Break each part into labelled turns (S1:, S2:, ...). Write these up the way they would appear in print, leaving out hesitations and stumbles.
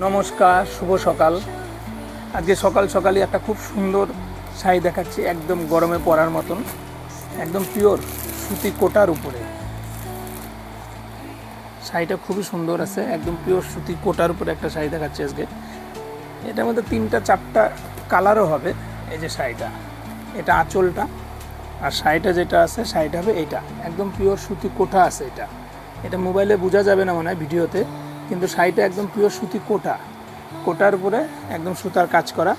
S1: নমস্কার, শুভ সকাল। আজকে সকাল সকালই একটা খুব সুন্দর শাড়ি দেখাচ্ছি, একদম গরমে পরার মতন, একদম পিওর সুতি কোটার উপরে। শাড়িটা খুবই সুন্দর আছে, একদম পিওর সুতি কোটার উপরে একটা শাড়ি দেখাচ্ছি আজকে। এটার মধ্যে 3-4টা কালারও হবে। এই যে শাড়িটা, এটা আঁচলটা, আর শাড়িটা যেটা আছে শাড়িটা হবে এইটা, একদম পিওর সুতি কোটা আছে। এটা মোবাইলে বোঝা যাবে না মনে হয় ভিডিওতে, কিন্তু শাড়িটা একদম পিওর সুতি কোটার উপরে একদম সুতার কাজ করা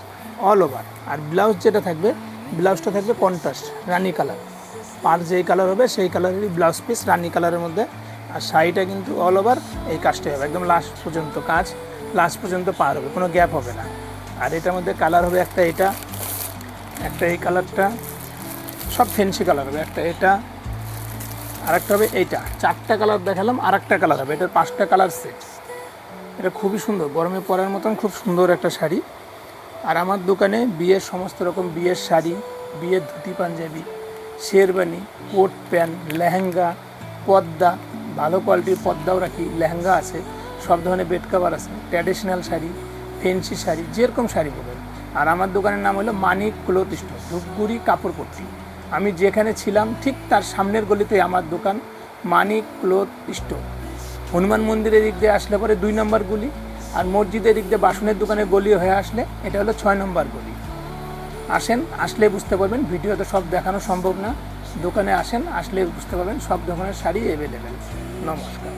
S1: অল ওভার। আর ব্লাউজ যেটা থাকবে, ব্লাউজটা থাকবে কন্ট্রাস্ট রানি কালার, পার যেই কালার হবে সেই কালারেরই ব্লাউজ পিস রানি কালারের মধ্যে। আর শাড়িটা কিন্তু অল ওভার এই কাজটাই হবে, একদম লাস্ট পর্যন্ত কাজ, লাস্ট পর্যন্ত পার হবে, কোনো গ্যাপ হবে না। আর এটার মধ্যে কালার হবে একটা এটা, একটা এই কালারটা, সব ফেন্সি কালার হবে, একটা এটা, আরেকটা হবে এইটা। 4টা কালার দেখালাম, আরেকটা কালার হবে, এটার 5টা কালার সেট। এটা খুবই সুন্দর, গরমে পরার মতন খুব সুন্দর একটা শাড়ি। আর আমার দোকানে বিয়ের সমস্ত রকম বিয়ের শাড়ি, বিয়ের ধুতি পাঞ্জাবি, শেরবানি, কোট প্যান্ট, লেহেঙ্গা, পর্দা, ভালো কোয়ালিটির পর্দাও রাখি, লেহেঙ্গা আছে, সব ধরনের বেড কাভার আছে, ট্র্যাডিশনাল শাড়ি, ফেন্সি শাড়ি, যেরকম শাড়ি বলবেন। আর আমার দোকানের নাম হলো মানিক ক্লথ স্টোর, ধূপগুড়ি কাপড়পট্টি। আমি যেখানে ছিলাম ঠিক তার সামনের গলিতে আমার দোকান, মানিক ক্লথ স্টোর। হনুমান মন্দিরের দিক দিয়ে আসলে পরে 2 নম্বর গলি, আর মসজিদের দিক দিয়ে বাসনের দোকানের গলি হয়ে আসলে এটা হলো 6 নম্বর গলি। আসেন, আসলে বুঝতে পারবেন, ভিডিওতে সব দেখানো সম্ভব না। দোকানে আসেন, আসলে বুঝতে পারবেন, সব ধরনের শাড়ি অ্যাভেলেবেল। নমস্কার।